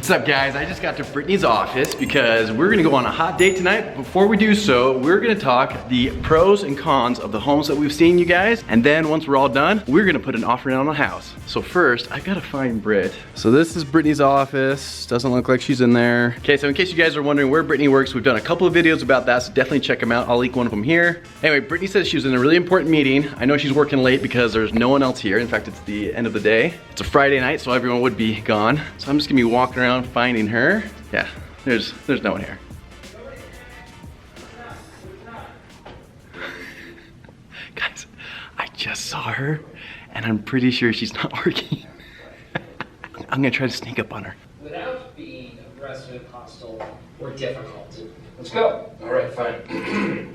What's up, guys? I just got to Brittany's office because we're gonna go on a hot date tonight. Before we do so, we're gonna talk the pros and cons of the homes that we've seen, you guys. And then once we're all done, we're gonna put an offer in on a house. So first, I gotta find Britt. So this is Brittany's office. Doesn't look like she's in there. Okay, so in case you guys are wondering where Brittany works, we've done a couple of videos about that, so definitely check them out. I'll link one of them here. Anyway, Brittany says she was in a really important meeting. I know she's working late because there's no one else here. In fact, it's the end of the day. It's a Friday night, so everyone would be gone. So I'm just gonna be walking around finding her. Yeah, there's no one here. Guys, I just saw her and I'm pretty sure she's not working. I'm gonna try to sneak up on her. Without being aggressive, hostile, or difficult. Let's go. All right, fine.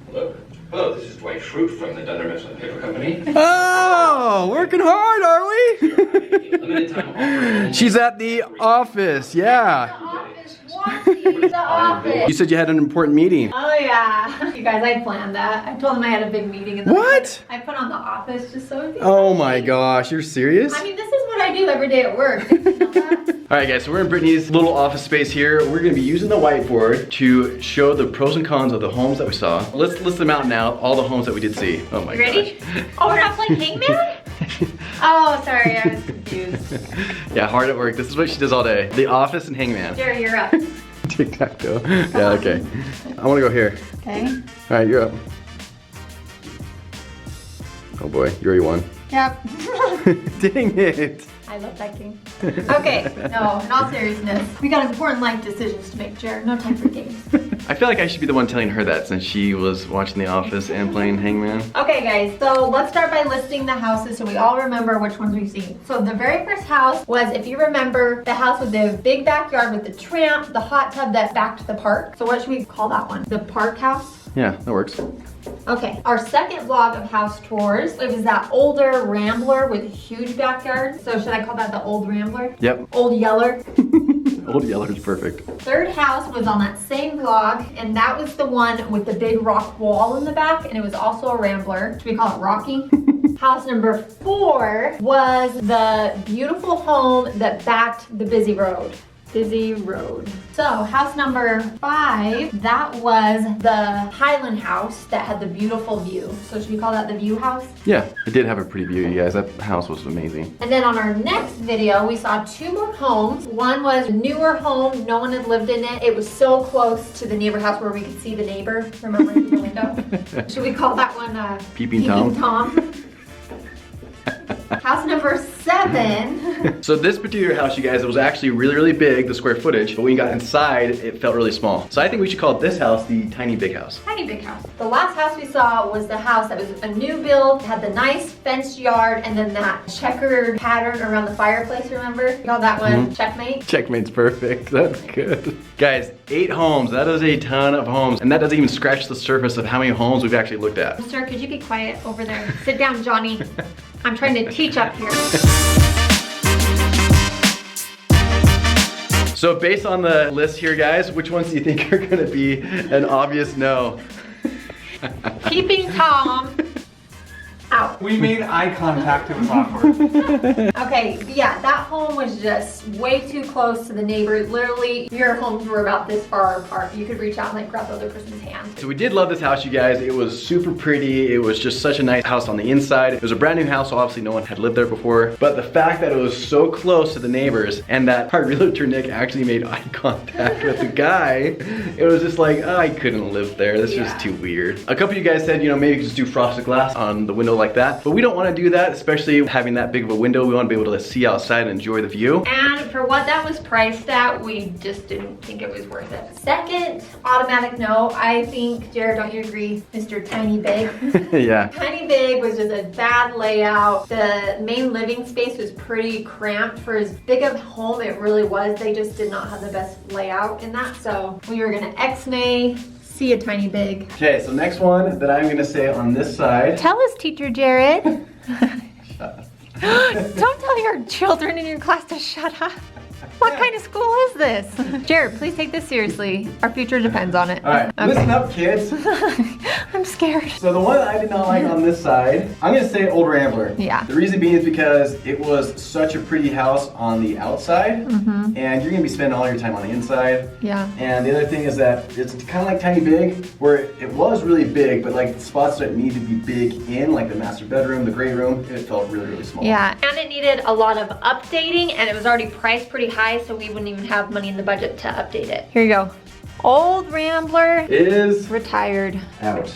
Hello. Hello, this is Dwight Schrute from the Dunder Mifflin Paper Company. Oh, working hard, are we? Limited time offer. She's at the office, yeah. The office. You said you had an important meeting. Oh yeah. You guys, I planned that. I told them I had a big meeting in the What? I put on the office just so it'd be Oh funny. my gosh, you're serious? I mean, this is what I do every day at work. Did you know that? All right, guys, so we're in Brittany's little office space here. We're gonna be using the whiteboard to show the pros and cons of the homes that we saw. Let's list them out now, all the homes that we did see. Oh my You ready? gosh. Oh, we're not playing Hangman? Oh, sorry, I was confused. Yeah, hard at work. This is what she does all day. The office and Hangman. Jerry, you're up. Tic-tac-toe. Yeah, okay. I wanna go here. Okay. All right, you're up. Oh boy, you already won. Yep. Dang it. I love that game. Okay, no, in all seriousness, we got important life decisions to make, Jared. No time for games. I feel like I should be the one telling her that since she was watching The Office and playing Hangman. Okay guys, so let's start by listing the houses so we all remember which ones we've seen. So the very first house was, if you remember, the house with the big backyard with the tramp, the hot tub that backed the park. So what should we call that one? The park house? Yeah, that works. Okay, our second vlog of house tours, it was that older Rambler with a huge backyard. So should I call that the old Rambler? Yep. Old Yeller. Old Yeller's perfect. Third house was on that same vlog, and that was the one with the big rock wall in the back, and it was also a Rambler. Should we call it Rocky? House number 4 was the beautiful home that backed the busy road. Busy road. So house number 5, that was the Highland house that had the beautiful view. So should we call that the view house? Yeah, it did have a pretty view, you guys. That house was amazing. And then on our next video, we saw 2 more homes. One was a newer home, no one had lived in it. It was so close to the neighbor house where we could see the neighbor, remember, through the window? Should we call that one Peeping Tom? House number 7. So this particular house, you guys, it was actually really, really big, the square footage, but when you got inside, it felt really small. So I think we should call this house the tiny big house. Tiny big house. The last house we saw was the house that was a new build, had the nice fenced yard, and then that checkered pattern around the fireplace, remember? We called that one Checkmate. Checkmate's perfect. That's good. Guys, 8 homes. That is a ton of homes. And that doesn't even scratch the surface of how many homes we've actually looked at. Sir, could you be quiet over there? Sit down, Johnny. I'm trying to teach up here. So based on the list here, guys, which ones do you think are gonna be an obvious no? Peeping Tom. Out. We made eye contact, it was awkward. Okay, yeah, that home was just way too close to the neighbor. Literally, your homes were about this far apart. You could reach out and like grab the other person's hand. So we did love this house, you guys. It was super pretty. It was just such a nice house on the inside. It was a brand new house, so obviously no one had lived there before. But the fact that it was so close to the neighbors and that our realtor Nick actually made eye contact with the guy, it was just like, oh, I couldn't live there. This is too weird. A couple of you guys said, you know, maybe just do frosted glass on the window like that, but we don't want to do that, especially having that big of a window. We want to be able to see outside and enjoy the view. And for what that was priced at, we just didn't think it was worth it. Second automatic no, I think, Jared, don't you agree, Mr. Tiny Big? Yeah. Tiny Big was just a bad layout. The main living space was pretty cramped. For as big of a home it really was, they just did not have the best layout in that, so we were gonna X-nay. See a Tiny Big. Okay, so next one that I'm gonna say on this side. Tell us, Teacher Jared. Don't tell your children in your class to shut up. What kind of school is this? Jared, please take this seriously. Our future depends on it. All right, listen up, kids. I'm scared. So the one that I did not like on this side, I'm gonna say Old Rambler. Yeah. The reason being is because it was such a pretty house on the outside, and you're gonna be spending all your time on the inside. Yeah. And the other thing is that it's kind of like Tiny Big, where it was really big, but like spots that need to be big in, like the master bedroom, the great room, it felt really, really small. Yeah, and it needed a lot of updating, and it was already priced pretty high, so we wouldn't even have money in the budget to update it. Here you go. Old Rambler Is retired. out.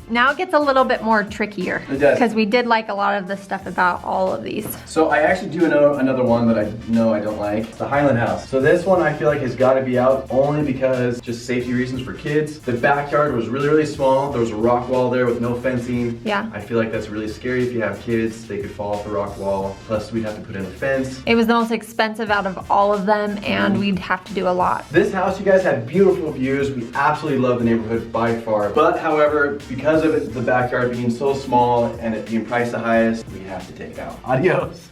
Now it gets a little bit more trickier. It does. Because we did like a lot of the stuff about all of these. So I actually do know another one that I know I don't like. It's the Highland House. So this one I feel like has got to be out only because just safety reasons for kids. The backyard was really, really small. There was a rock wall there with no fencing. Yeah. I feel like that's really scary if you have kids. They could fall off the rock wall. Plus we'd have to put in a fence. It was the most expensive out of all of them, and we'd have to do a lot. This house, you guys, had beautiful views. We absolutely love the neighborhood by far. But however, because of it, the backyard being so small and it being priced the highest, we have to take it out. Adios.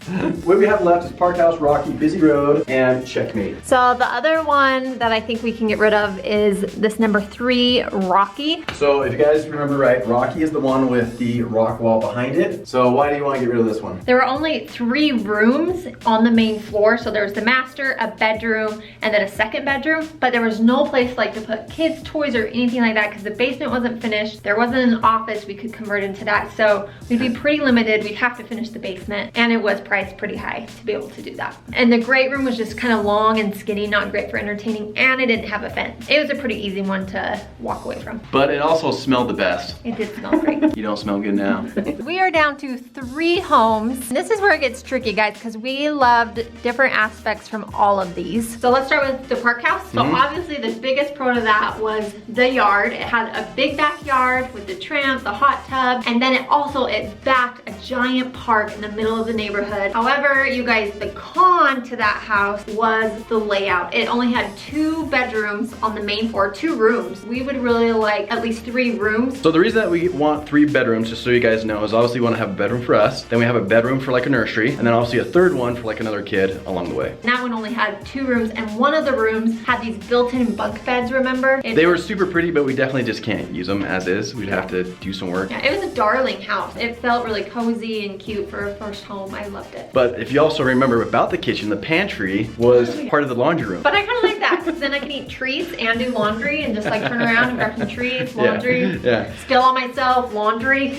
What we have left is Park House, Rocky, Busy Road, and Checkmate. So the other one that I think we can get rid of is this number 3, Rocky. So if you guys remember right, Rocky is the one with the rock wall behind it. So why do you want to get rid of this one? There were only 3 rooms on the main floor. So there was the master, a bedroom, and then a second bedroom. But there was no place like to put kids' toys or anything like that because the basement wasn't finished. There wasn't an office we could convert into that. So we'd be pretty limited. We'd have to finish the basement, and it was priced pretty high to be able to do that. And the great room was just kind of long and skinny, not great for entertaining, and it didn't have a fence. It was a pretty easy one to walk away from. But it also smelled the best. It did smell great. You don't smell good now. We are down to 3 homes. This is where it gets tricky, guys, because we loved different aspects from all of these. So let's start with the Park House. So obviously the biggest pro to that was the yard. It had a big backyard with the tramp, the hot tub, and then it backed a giant park in the middle of the neighborhood. However, you guys, the con to that house was the layout. It only had 2 bedrooms on the main floor, 2 rooms. We would really like at least 3 rooms. So the reason that we want 3 bedrooms, just so you guys know, is obviously we want to have a bedroom for us, then we have a bedroom for like a nursery, and then obviously a 3rd one for like another kid along the way. And that one only had 2 rooms, and one of the rooms had these built-in bunk beds, remember? They were super pretty, but we definitely just can't use them as is. We'd have to do some work. Yeah, it was a darling house. It felt really cozy and cute for a first home. I loved it. But if you also remember about the kitchen, the pantry was part of the laundry room. But I kind of like that, because then I can eat treats and do laundry and just like turn around and grab some treats, laundry, Yeah. spill on myself, laundry.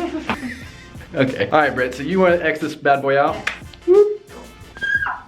Okay. All right, Britt, so you want to X this bad boy out? Whoop.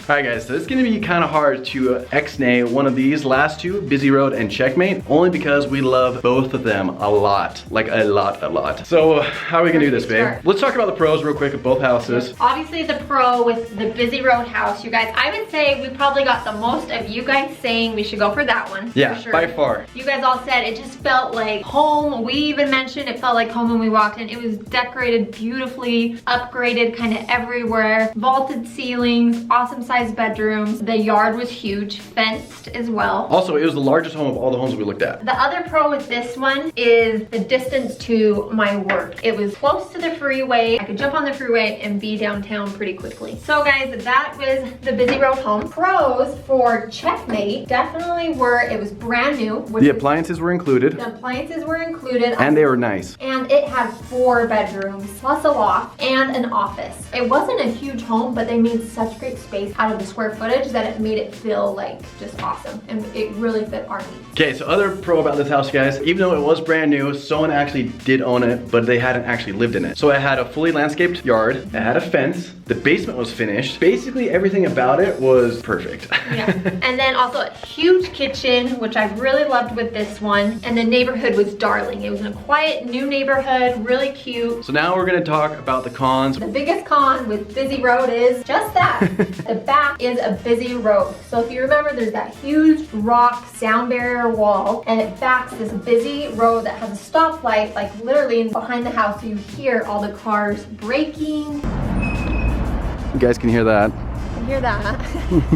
All right, guys, so it's gonna be kind of hard to X-nay one of these last 2, Busy Road and Checkmate, only because we love both of them a lot. Like a lot. So how are we gonna do this, babe? Let's talk about the pros real quick of both houses. Obviously the pro with the Busy Road house, you guys, I would say we probably got the most of you guys saying we should go for that one. Yeah, for sure. by far. You guys all said it just felt like home. We even mentioned it felt like home when we walked in. It was decorated beautifully, upgraded kind of everywhere, vaulted ceilings, awesome sized bedrooms. The yard was huge, fenced as well. Also, it was the largest home of all the homes we looked at. The other pro with this one is the distance to my work. It was close to the freeway. I could jump on the freeway and be downtown pretty quickly. So guys, that was the Busy Road home. Pros for Checkmate definitely were, it was brand new. The appliances were included. The appliances were included. And they were nice. And it had 4 bedrooms, plus a loft, and an office. It wasn't a huge home, but they made such great space out of the square footage that it made it feel like just awesome. And it really fit our needs. Okay, so other pro about this house, guys, even though it was brand new, someone actually did own it, but they hadn't actually lived in it. So it had a fully landscaped yard, it had a fence, the basement was finished. Basically everything about it was perfect. Yeah, and then also a huge kitchen, which I really loved with this one. And the neighborhood was darling. It was in a quiet new neighborhood, really cute. So now we're gonna talk about the cons. The biggest con with Busy Road is just that. The back is a busy road. So if you remember, there's that huge rock sound barrier wall, and it backs this busy road that has a stoplight, like literally behind the house, so you hear all the cars braking. You guys can hear that. hear that.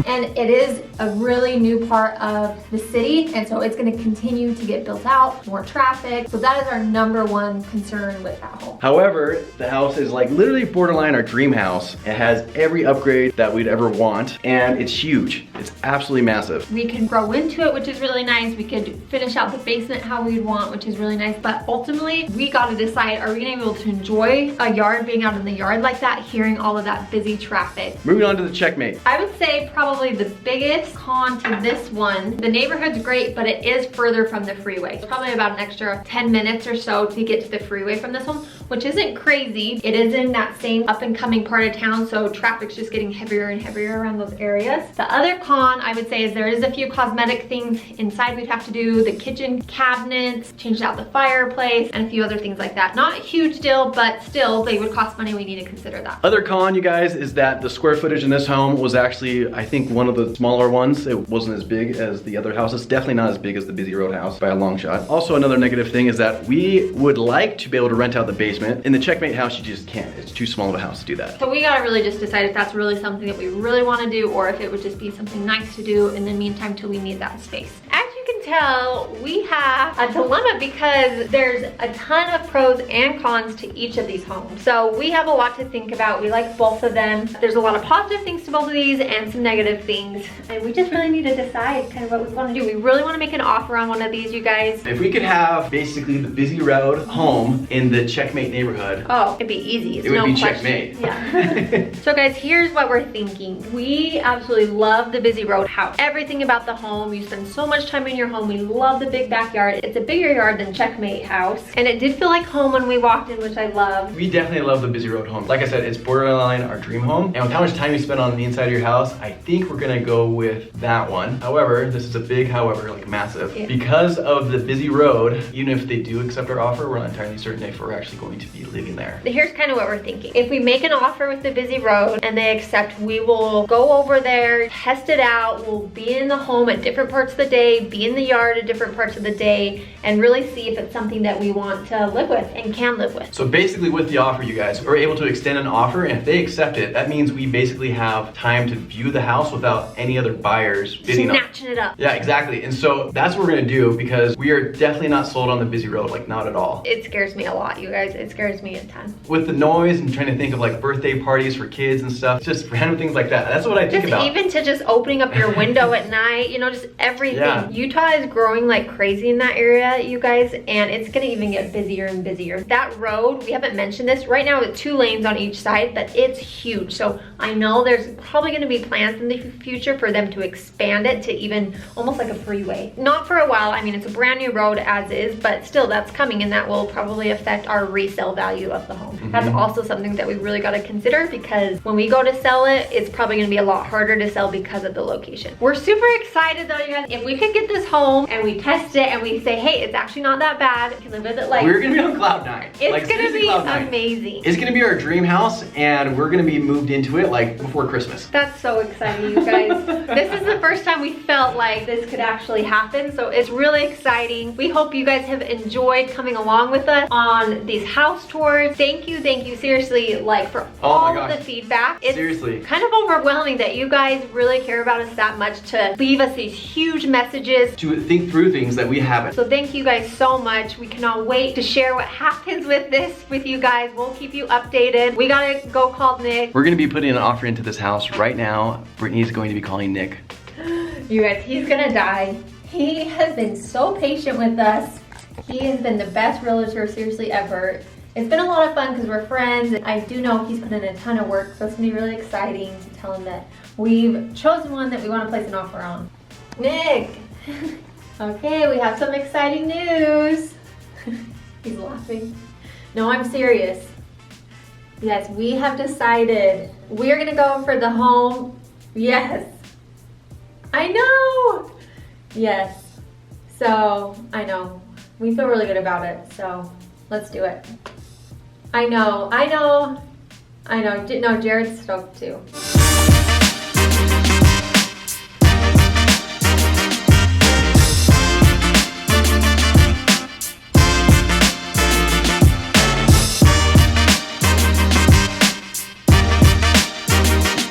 And it is a really new part of the city, and so it's gonna continue to get built out, more traffic. So that is our #1 concern with that home. However, the house is like literally borderline our dream house. It has every upgrade that we'd ever want, and it's huge. It's absolutely massive. We can grow into it, which is really nice. We could finish out the basement how we'd want, which is really nice. But ultimately, we gotta decide, are we gonna be able to enjoy a yard, being out in the yard like that, hearing all of that busy traffic? Moving on to the checkmate. I would say probably the biggest con to this one, the neighborhood's great, but it is further from the freeway. It's probably about an extra 10 minutes or so to get to the freeway from this home, which isn't crazy. It is in that same up and coming part of town, so traffic's just getting heavier and heavier around those areas. The other con I would say is there is a few cosmetic things inside we'd have to do, the kitchen cabinets, changed out the fireplace, and a few other things like that. Not a huge deal, but still they would cost money. We need to consider that. Other con, you guys, is that the square footage in this home was actually, I think, one of the smaller ones. It wasn't as big as the other houses. Definitely not as big as the Busy Road house by a long shot. Also, another negative thing is that we would like to be able to rent out the basement. In the checkmate house, you just can't. It's too small of a house to do that. So we gotta really just decide if that's really something that we really wanna do, or if it would just be something nice to do in the meantime till we need that space. As you can tell, we have a dilemma because there's a ton of pros and cons to each of these homes. So we have a lot to think about. We like both of them. There's a lot of positive things to both of these and some negative things. And we just really need to decide kind of what we want to do. We really want to make an offer on one of these, you guys. If we could have basically the Busy Road home in the checkmate neighborhood, oh, it'd be easy. It's it would no be question. checkmate. Yeah. So guys, here's what we're thinking. We absolutely love the Busy Road house. Everything about the home. You spend so much time in your home. We love the big backyard. It's a bigger yard than checkmate house. And it did feel like home when we walked in, which I love. We definitely love the Busy Road home. Like I said, it's borderline our dream home. And with how much time you spend on the inside of your house, I think we're gonna go with that one. However, this is a big however, like massive. Yeah. Because of the Busy Road, even if they do accept our offer, we're not entirely certain if we're actually going to be living there. Here's kind of what we're thinking. If we make an offer with the Busy Road and they accept, we will go over there, test it out. We'll be in the home at different parts of the day, be in the yard at different parts of the day, and really see if it's something that we want to live with and can live with. So basically with the offer, you guys, we're able to extend an offer, and if they accept it, that means we basically have time to view the house without any other buyers bidding on it. Snatching it up. Yeah, exactly. And so that's what we're gonna do, because we are definitely not sold on the Busy Road, like not at all. It scares me a lot, you guys. It scares me a ton. With the noise and trying to think of like birthday parties for kids and stuff, just random things like that. That's what I think about. Even to just opening up your window at night, you know, just everything. Yeah. Utah is growing like crazy in that area, you guys, and it's gonna even get busier and busier. That road, we haven't mentioned this, right now it's 2 lanes on each side, but it's huge. So I know there's probably gonna be plans in the future for them to expand it to even almost like a freeway. Not for a while, I mean, it's a brand new road as is, but still that's coming, and that will probably affect our resale value of the home. That's also something that we really gotta consider, because when we go to sell it, it's probably gonna be a lot harder to sell because of the location. We're super excited though, you guys. If we could get this home and we test it and we say, hey, it's actually not that bad, we can live with it, like, we're gonna be on cloud 9. it's like, gonna be cloud 9. amazing. It's gonna be our dream house, and we're gonna be moved into it like before Christmas. That's so exciting, you guys. This is the first time we felt like this could actually happen, so it's really exciting. We hope you guys have enjoyed coming along with us on these house tours. Thank you, seriously, like, for all of the feedback. It's seriously kind of overwhelming that you guys really care about us that much to leave us these huge messages, to think through things that we haven't. so thank you guys so much. We cannot wait to share what happens with this with you guys. We'll keep you updated. We gotta go call Nick. We're gonna be putting an offer into this house right now. Brittany's going to be calling Nick. You guys, he's gonna die. He has been so patient with us. He has been the best realtor, seriously, ever. It's been a lot of fun because we're friends. I do know he's put in a ton of work, so it's gonna be really exciting to tell him that we've chosen one that we want to place an offer on. Nick! Okay, we have some exciting news. He's laughing. No, I'm serious. Yes, we have decided we're gonna go for the home. Yes. I know! Yes. So, I know. We feel really good about it, so let's do it. I know. No, Jared's stoked too.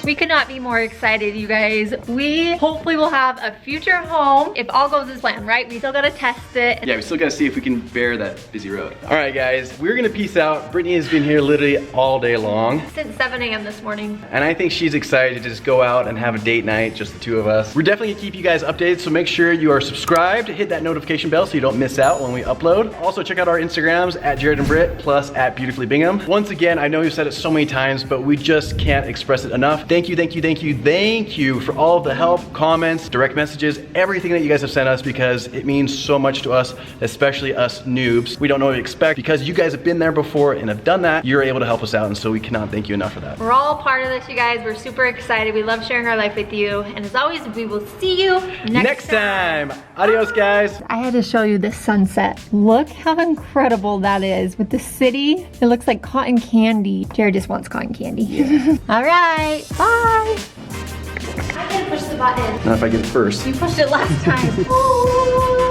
We could not be more excited, you guys. We hopefully will have a future home if all goes as planned, right? We still gotta test it. Yeah, we still gotta see if we can bear that busy road. All right, guys, we're gonna peace out. Brittany has been here literally all day long. Since 7 a.m. this morning. And I think she's excited to just go out and have a date night, just the two of us. We're definitely gonna keep you guys updated, so make sure you are subscribed, hit that notification bell so you don't miss out when we upload. Also, check out our Instagrams at Jared and Britt, plus at Beautifully Bingham. Once again, I know we've said it so many times, but we just can't express it enough. Thank you, thank you, thank you, thank you for all of the help, comments, direct messages, everything that you guys have sent us, because it means so much to us, especially us noobs. We don't know what to expect because you guys have been there before and have done that. You're able to help us out, and so we cannot thank you enough for that. We're all part of this, you guys. We're super excited. We love sharing our life with you. And as always, we will see you next time. Adios, guys. I had to show you this sunset. Look how incredible that is with the city. It looks like cotton candy. Jared just wants cotton candy. Yeah. All right, bye. I gotta push the button. Not if I get it first. You pushed it last time.